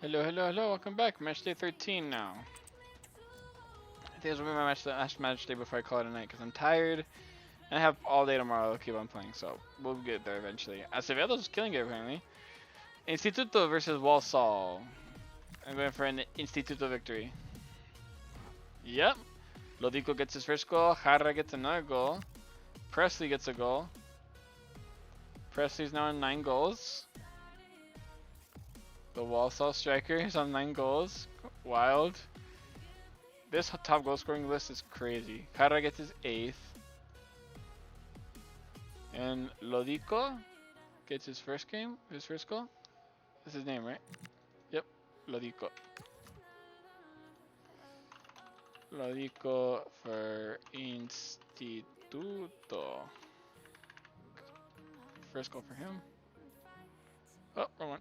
Hello, hello, hello, welcome back. Match day 13 now. I think this will be my last match day before I call it a night because I'm tired and I have all day tomorrow to keep on playing, so we'll get there eventually. Acevedo's killing it apparently. Instituto versus Walsall. I'm going for an Instituto victory. Yep. Lodico gets his first goal, Jara gets another goal, Presley gets a goal. Presley's now on 9 goals. The Walsall striker is on 9 goals. Wild. This top goal scoring list is crazy. Jara gets his 8th. And Lodico gets his first goal. That's his name, right? Yep, Lodico. Lodico for Instituto. First goal for him. Oh, wrong one.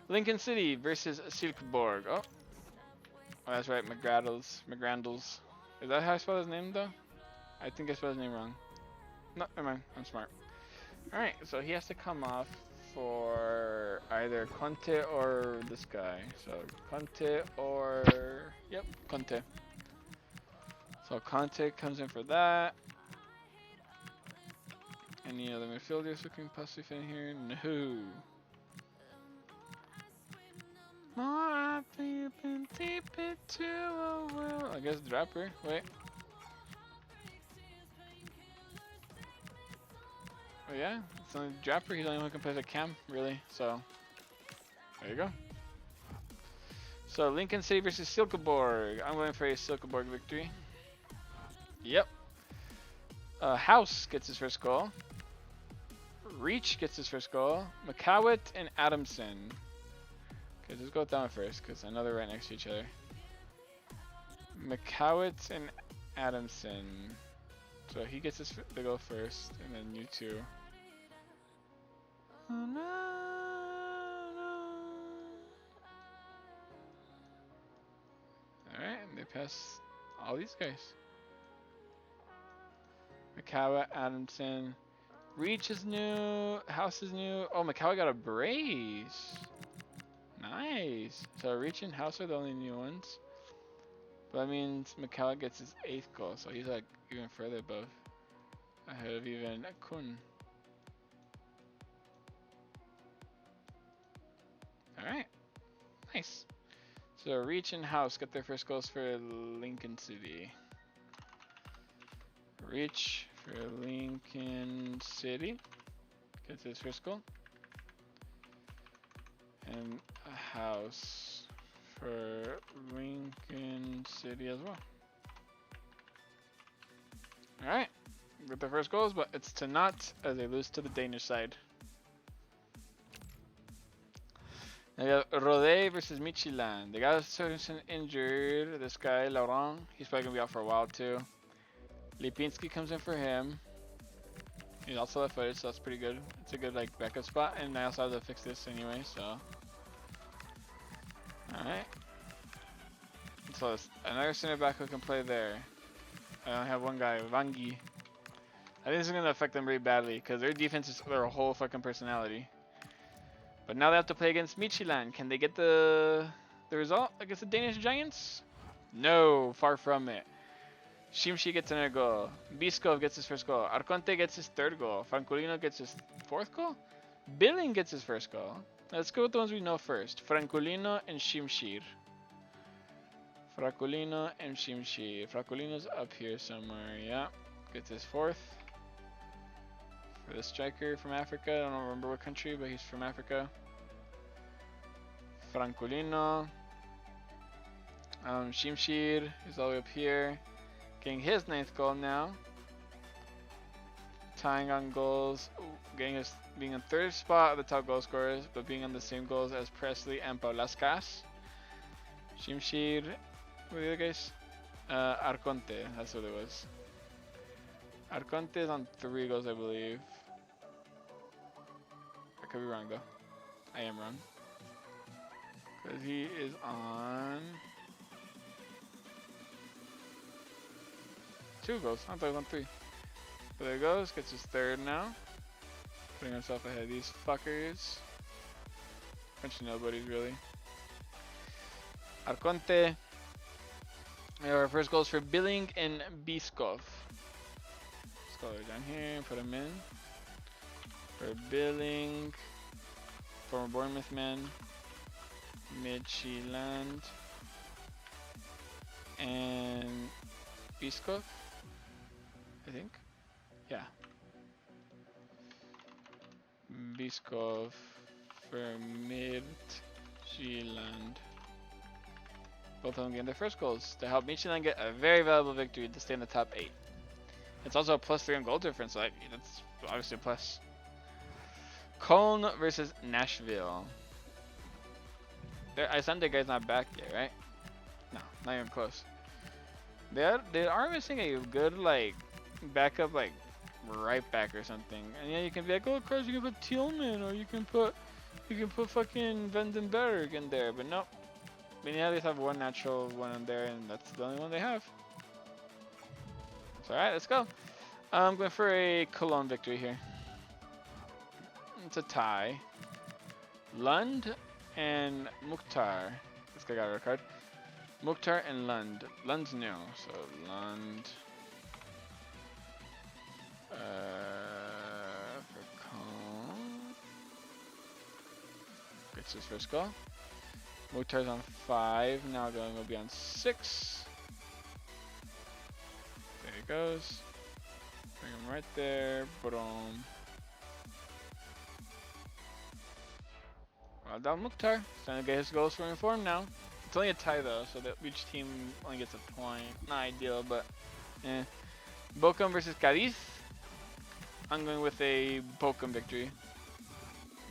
Lincoln City versus Silkeborg. Oh, that's right, McGrandles. Is that how I spell his name though? I think I spelled his name wrong. No, never mind. I'm smart. Alright, so he has to come off for either Conte or this guy. So Conte or... Yep, Conte. So Conte comes in for that. Any other midfielders who can possibly fit in here? No. More deep and deep into a well. I guess Draper. Wait. Oh yeah, it's only Draper. He's the only one who can play the cam, really. So there you go. So Lincoln City versus Silkeborg. I'm going for a Silkeborg victory. Yep. House gets his first goal. Reach gets his first goal. McCowett and Adamson. Okay, let's go with that one first, because I know they're right next to each other. McCowett and Adamson. So he gets the goal first, and then you two. Oh, no, no. Alright, and they pass all these guys. McCowett, Adamson. Reach is new. House is new. Oh, McCowett got a brace. Nice. So Reach and House are the only new ones. But that means McCallum gets his 8th goal, so he's like even further above. Ahead of even Kun. Alright. Nice. So Reach and House get their first goals for Lincoln City. Reach for Lincoln City gets his first goal. And a House for Lincoln City as well. Alright, with the first goals, but it's to naught as they lose to the Danish side. Now we have Rode versus Midtjylland. They got Sørensen injured. This guy, Laurent, he's probably going to be out for a while too. Lipinski comes in for him. He's also left-footed, so that's pretty good. It's a good like backup spot, and I also have to fix this anyway, so. Alright. So another center back who can play there. I only have one guy, Vangi. I think this is going to affect them really badly because their defense is their whole fucking personality. But now they have to play against Midtjylland. Can they get the result against the Danish Giants? No, far from it. Shimshi gets another goal. Biskov gets his first goal. Arconte gets his 3rd goal. Francolino gets his 4th goal. Billing gets his first goal. Let's go with the ones we know first. Francolino and Shimshir. Francolino and Shimshir. Francolino's up here somewhere. Yeah, gets his 4th. For the striker from Africa. I don't remember what country, but he's from Africa. Francolino. Shimshir is all the way up here. Getting his 9th goal now. Tying on goals. Being in 3rd spot of the top goal scorers, but being on the same goals as Presley and Paulaskas. Shimshir. What are the other guys? Arconte. That's what it was. Arconte is on 3 goals, I believe. I could be wrong though. I am wrong. Because he is on 2 goals. I thought he was on 3. But there he goes. Gets his 3rd now. Putting himself ahead of these fuckers. Bunch of nobodies really. Arconte. Our first goals for Billing and Biskov. Let's go down here, put him in. For Billing, former Bournemouth man, Midtjylland, and Biskov, I think. Yeah. Biskov for Midtjylland. Both of them getting their first goals to help Midtjylland get a very valuable victory to stay in the top 8. It's also a +3 in goal difference, so that's obviously a plus. Cologne versus Nashville. Their Icelandic guy's not back yet, right? No, not even close. They are missing a good backup right back or something. And yeah, you can be like, oh, of course you can put Thielman or you can put fucking Vandenberg in there, but no. I mean, yeah, they have one natural one in there, and that's the only one they have. So alright, let's go. I'm going for a Cologne victory here. It's a tie. Lund and Mukhtar. This guy got a red card. Mukhtar and Lund. Lund's new, so Lund. For Cologne. Gets his first goal. Mukhtar's on 5. Now going to be on 6. There he goes. Bring him right there. Boom. Well done, Mukhtar. Starting to get his goals for inform now. It's only a tie though, so that each team only gets a point. Not ideal, but eh. Bochum versus Cadiz. I'm going with a Bochum victory.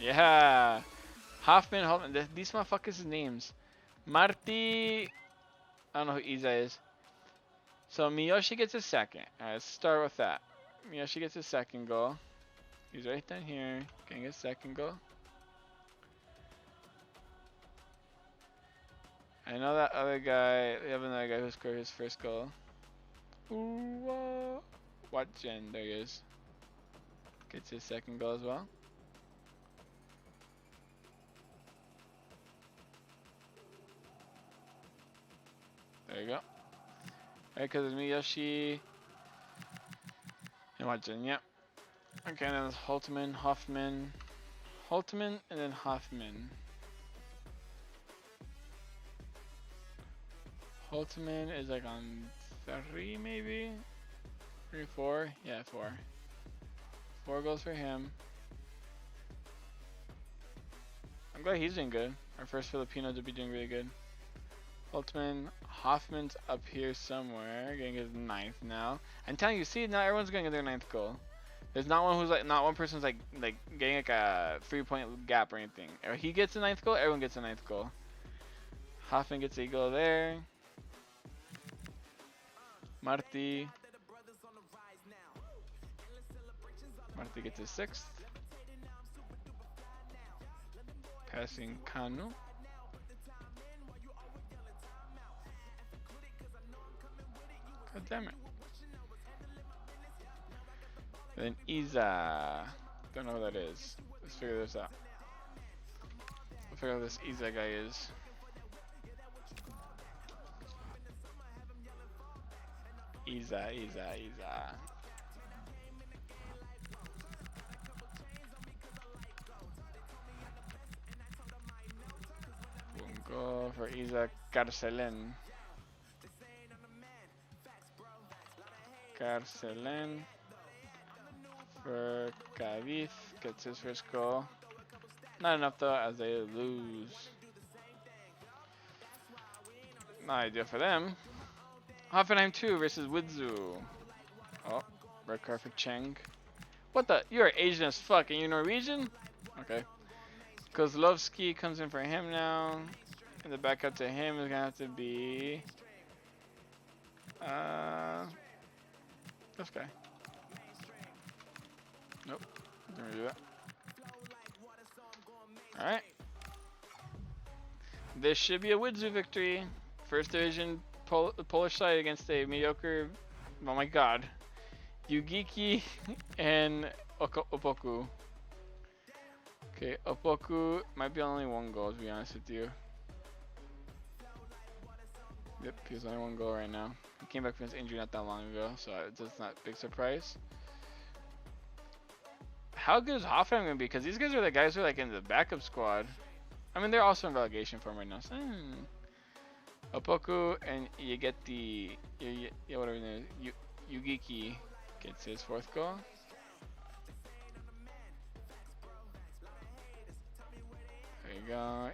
Yeah. Hoffman. These motherfuckers' names. Marti. I don't know who Iza is. So Miyoshi gets a second. Alright, let's start with that. Miyoshi gets a second goal. He's right down here. Getting a second goal. I know that other guy. We have another guy who scored his first goal. Ooh, what gen? There he is. Gets his second goal as well. There you go. Alright, because it's Miyoshi. And what gen? Yep. Okay, then it's Holtman, Hoffman. Holtman, and then Hoffman. Holtman is like on 3 maybe? 3, 4? Yeah, 4. 4 goals for him. I'm glad he's doing good. Our first Filipino to be doing really good. Holtman, Hoffman's up here somewhere, getting his 9th now. I'm telling you, see, now everyone's getting their 9th goal. There's not one who's not one person's like getting like a 3-point gap or anything. If he gets a 9th goal, everyone gets a 9th goal. Hoffman gets a goal there. Marti gets his 6th. Passing Kanu. God damn it. And then Iza. Don't know who that is. Let's figure this out. We'll figure out who this Iza guy is. Iza. We'll go for Iza Carcelen. For Cadiz, gets his first goal. Not enough though, as they lose. Not ideal for them. Hoffenheim 2 versus Widzu. Oh, red card for Cheng. What the? You're Asian as fuck and you're Norwegian? Okay. Kozlovsky comes in for him now. And the backup to him is gonna have to be this guy. Nope. Didn't really do that. Alright. This should be a Widzu victory. First division Polish side against a mediocre, oh my god, Yugiki and Opoku. Okay, Opoku might be only 1 goal to be honest with you. Yep, he's only one goal right now. He came back from his injury not that long ago, so it's not a big surprise. How good is Hoffenheim gonna be? Because these guys are the guys who are like in the backup squad. I mean, they're also in relegation form right now. So, Opoku, and you get the whatever his name is, Yugiki gets his 4th goal. There you go.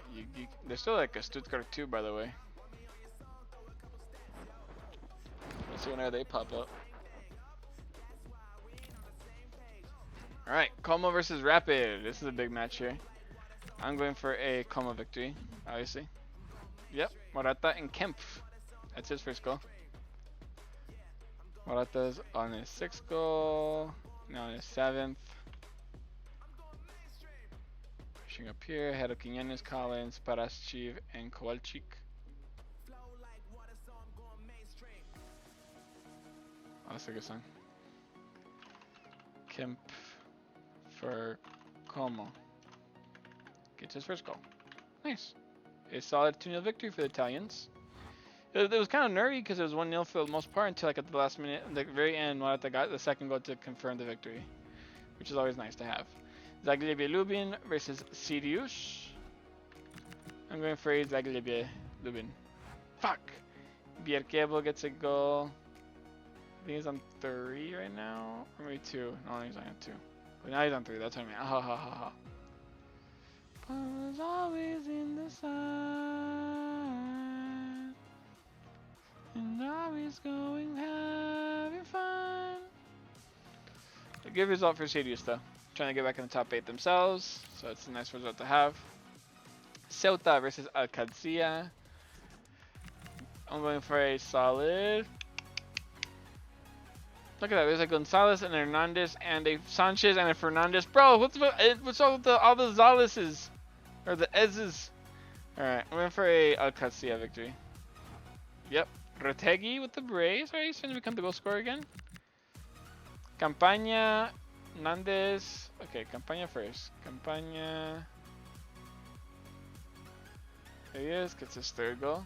They're still like a Stuttgart 2, by the way. Let's see whenever they pop up. Alright, Como versus Rapid. This is a big match here. I'm going for a Como victory, obviously. Yep, Morata and Kempf. That's his 1st goal. Morata's on his 6th goal. Now on his 7th. Pushing up here, ahead of Quinones, Collins, Paraschiv, and Kowalczyk. Oh, that's a good song. Kemp for Como. Gets his 1st goal. Nice. A solid 2-0 victory for the Italians. It was kind of nervy because it was 1-0 for the most part until like at the last minute, at the very end, Morata got the 2nd goal to confirm the victory, which is always nice to have. Zagłębie Lubin versus Sirius. I'm going for a Zagłębie Lubin. Fuck! Bierkiewicz gets a goal. I think he's on 3 right now, or maybe 2. No, he's on 2. But now he's on 3. That's what I mean. Ha ha ha ha. I was always in the sun, and always going having fun. A good result for Sirius though. Trying to get back in the top 8 themselves, so it's a nice result to have. Ceuta versus Alcazia. I'm going for a solid. Look at that. There's a Gonzalez and a Hernandez and a Sanchez and a Fernandez. Bro, what's up with all the Zaleses? Or the Ezes? Alright, I'm going for a Alcazia victory. Yep. Retegi with the brace. Alright, he's trying to become the goal scorer again. Campaña, Hernandez. Okay, Campaña first. Campaña. There he is. Gets his 3rd goal.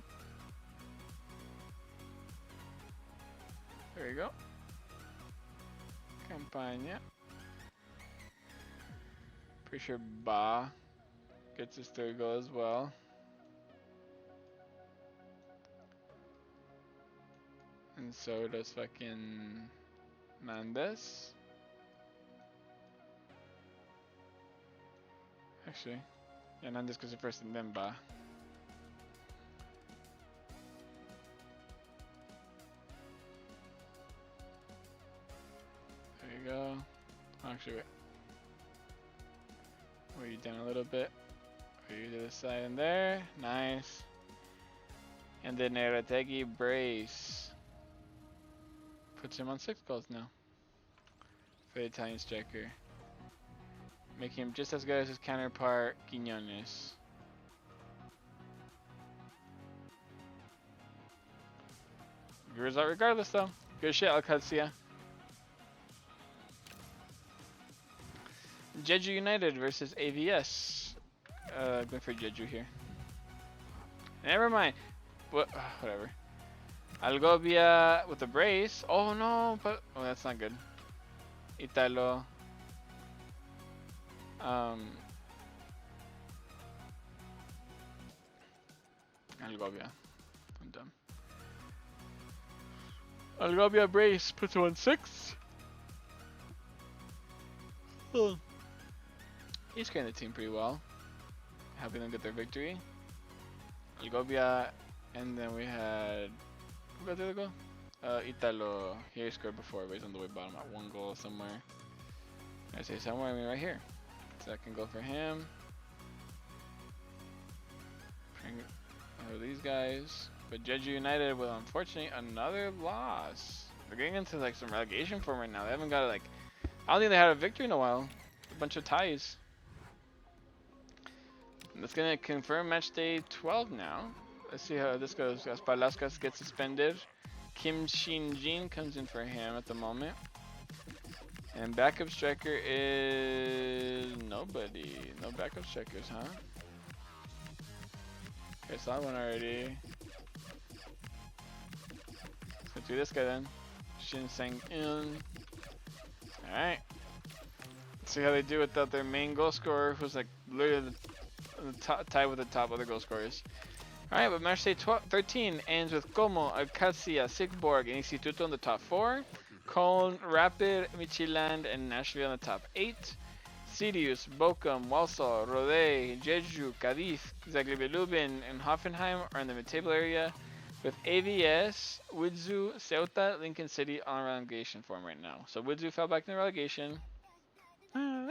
There you go. Campaña. Pretty sure Ba gets his 3rd goal as well. And so does fucking Mendes. Actually, yeah, Mendes goes first and then Ba. There you go. Actually, wait. You down a little bit. You to the side in there. Nice. And then Retegi brace. Puts him on 6 goals now. For the Italian striker. Making him just as good as his counterpart, Quinones. Good result regardless though. Good shit, Alcazia. Jeju United versus AVS. Going for Jeju here. Never mind. Whatever. Algovia with the brace. Oh no, but that's not good. Italo. Algovia. I'm dumb. Algovia brace puts him on 6. Oh. He's carrying the team pretty well. Helping them get their victory. Algovia, and then we had who got the other goal? Italo. He scored before, but he's on the way bottom at 1 goal somewhere. I say somewhere, I mean right here. 2nd goal for him. These guys. But Jeju United with unfortunately another loss. They're getting into like some relegation form right now. They haven't got like, I don't think they had a victory in a while. A bunch of ties. And that's gonna confirm match day 12 now. Let's see how this goes. Palaskas gets suspended. Kim Shin-jin comes in for him at the moment. And backup striker is nobody. No backup strikers, huh? Okay, saw one already. Let's do this guy then. Shinseng in. Alright. See how they do without their main goal scorer, who's like literally the top, tied with the top other goal scorers. Alright, but Matchday 13 ends with Como, Alcacia, Sigborg, and Instituto in the top 4. Cologne, Rapid, Midtjylland, and Nashville in the top 8. Sirius, Bochum, Walsall, Rodez, Jeju, Cadiz, Zagreb Lubin, and Hoffenheim are in the mid-table area, with AVS, Widzew, Ceuta, Lincoln City on relegation form right now. So Widzew fell back into relegation. Love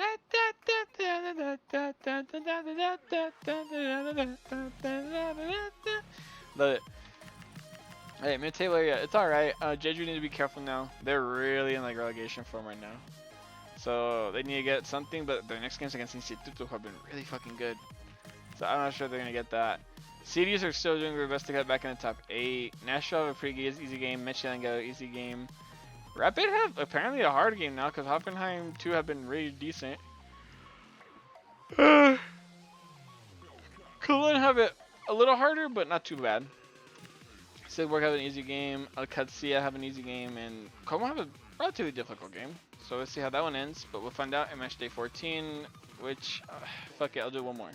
it. Hey, mid-table area, it's alright. Jeju need to be careful now. They're really in like relegation form right now. So they need to get something, but their next games against Instituto have been really fucking good. So I'm not sure they're gonna get that. CDs are still doing their best to get back in the top 8. Nashville have a pretty easy game. Midtjylland got an easy game. Rapid have apparently a hard game now because Hoffenheim 2 have been really decent. Cologne have it a little harder, but not too bad. Sigborg have an easy game. Alcacia have an easy game, and Como have a relatively difficult game. So let's see how that one ends. But we'll find out in match day 14, which, fuck it, I'll do one more.